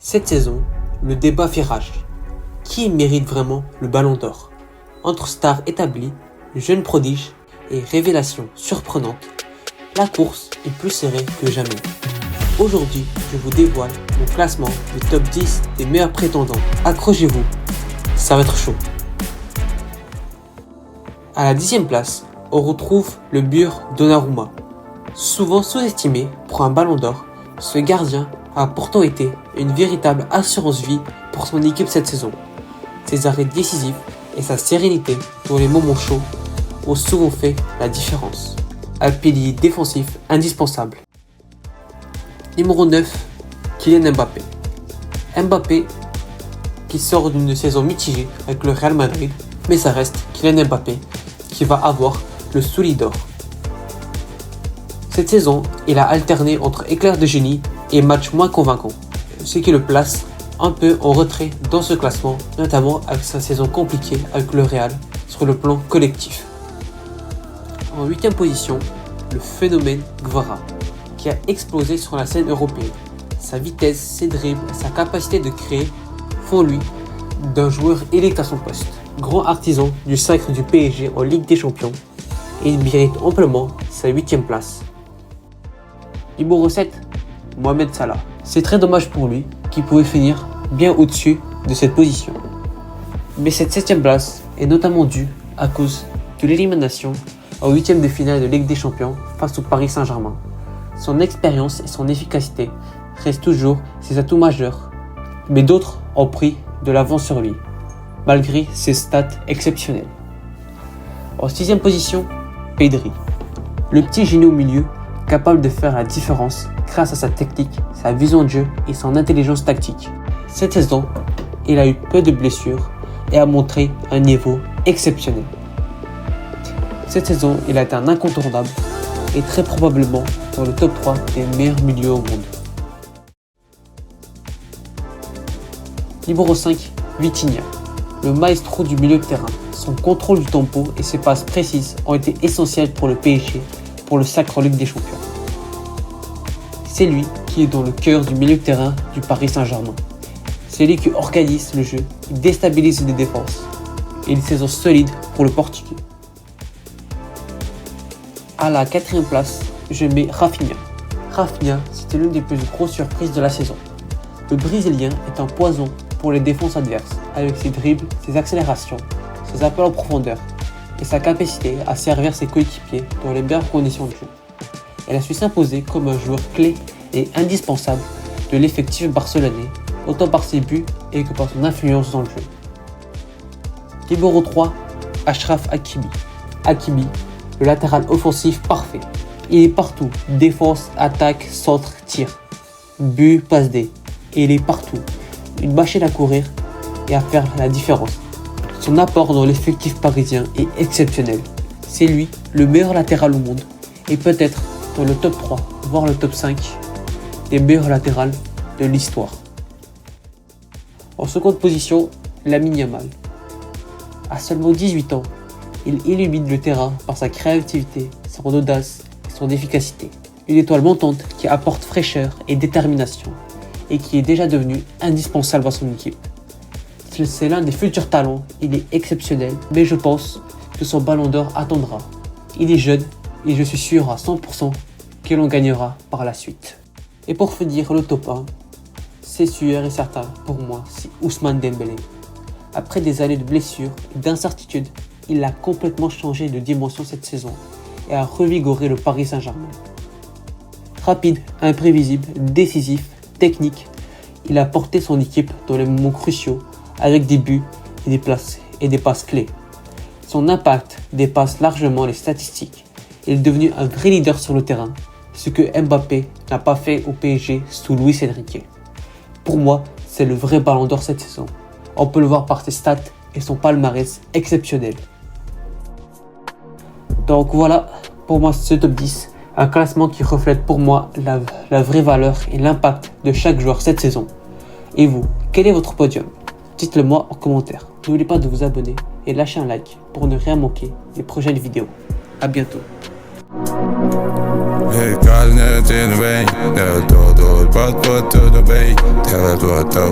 Cette saison, le débat fait rage. Qui mérite vraiment le Ballon d'Or? Entre stars établies, jeunes prodiges et révélations surprenantes, la course est plus serrée que jamais. Aujourd'hui, je vous dévoile mon classement du top 10 des meilleurs prétendants. Accrochez-vous, ça va être chaud. À la 10e place, on retrouve le bur Donnarumma. Souvent sous-estimé pour un Ballon d'Or, ce gardien a pourtant été une véritable assurance-vie pour son équipe cette saison. Ses arrêts décisifs et sa sérénité dans les moments chauds ont souvent fait la différence. Un pilier défensif indispensable. Numéro 9, Kylian Mbappé. Mbappé qui sort d'une saison mitigée avec le Real Madrid, mais ça reste Kylian Mbappé qui va avoir le Soulier d'or. Cette saison, il a alterné entre éclairs de génie et matchs moins convaincants, ce qui le place un peu en retrait dans ce classement, notamment avec sa saison compliquée avec le Real sur le plan collectif. En 8e position, le phénomène Guevara, qui a explosé sur la scène européenne. Sa vitesse, ses dribbles, sa capacité de créer font lui d'un joueur élite à son poste. Grand artisan du sacre du PSG en Ligue des Champions, il mérite amplement sa 8e place. Numéro 7, Mohamed Salah. C'est très dommage pour lui, qui pouvait finir bien au-dessus de cette position. Mais cette 7e place est notamment due à cause de l'élimination en 8e de finale de Ligue des Champions face au Paris Saint-Germain. Son expérience et son efficacité restent toujours ses atouts majeurs, mais d'autres ont pris de l'avance sur lui, malgré ses stats exceptionnelles. En 6e position, Pedri. Le petit génie au milieu, capable de faire la différence grâce à sa technique, sa vision de jeu et son intelligence tactique. Cette saison, il a eu peu de blessures et a montré un niveau exceptionnel. Cette saison, il a été un incontournable et très probablement dans le top 3 des meilleurs milieux au monde. Numéro 5, Vitinha. Le maestro du milieu de terrain. Son contrôle du tempo et ses passes précises ont été essentiels pour le PSG pour le sacre en Ligue des Champions. C'est lui qui est dans le cœur du milieu de terrain du Paris Saint-Germain. C'est lui qui organise le jeu, qui déstabilise les défenses. Et une saison solide pour le Portugais. À la 4e place, je mets Rafinha. Rafinha, c'était l'une des plus grosses surprises de la saison. Le Brésilien est un poison pour les défenses adverses, avec ses dribbles, ses accélérations, ses appels en profondeur et sa capacité à servir ses coéquipiers dans les meilleures conditions de jeu. Elle a su s'imposer comme un joueur clé et indispensable de l'effectif barcelonais, autant par ses buts et que par son influence dans le jeu. Numéro 3, Achraf Hakimi. Hakimi, le latéral offensif parfait. Il est partout, défense, attaque, centre, tir, but, passe D. Et il est partout, une machine à courir et à faire la différence. Son apport dans l'effectif parisien est exceptionnel. C'est lui, le meilleur latéral au monde et peut-être dans le top 3, voire le top 5 des meilleurs latérales de l'histoire. En seconde position, Lamine Yamal. À seulement 18 ans, il illumine le terrain par sa créativité, son audace et son efficacité. Une étoile montante qui apporte fraîcheur et détermination et qui est déjà devenu indispensable à son équipe. C'est l'un des futurs talents, il est exceptionnel, mais je pense que son Ballon d'Or attendra. Il est jeune et je suis sûr à 100% qu'il en gagnera par la suite. Et pour finir le top 1, c'est sûr et certain pour moi, c'est Ousmane Dembélé. Après des années de blessures et d'incertitudes, il a complètement changé de dimension cette saison et a revigoré le Paris Saint-Germain. Rapide, imprévisible, décisif, technique, il a porté son équipe dans les moments cruciaux avec des buts et des passes clés. Son impact dépasse largement les statistiques. Il est devenu un vrai leader sur le terrain, ce que Mbappé n'a pas fait au PSG sous Luis Enrique. Pour moi, c'est le vrai Ballon d'Or cette saison. On peut le voir par ses stats et son palmarès exceptionnel. Donc voilà, pour moi c'est ce top 10, un classement qui reflète pour moi la vraie valeur et l'impact de chaque joueur cette saison. Et vous, quel est votre podium? Dites-le moi en commentaire. N'oubliez pas de vous abonner et lâcher un like pour ne rien manquer des prochaines vidéos. À bientôt. Hey, Gal net in de been. Door het bad, wat door de been. Tel het wat op.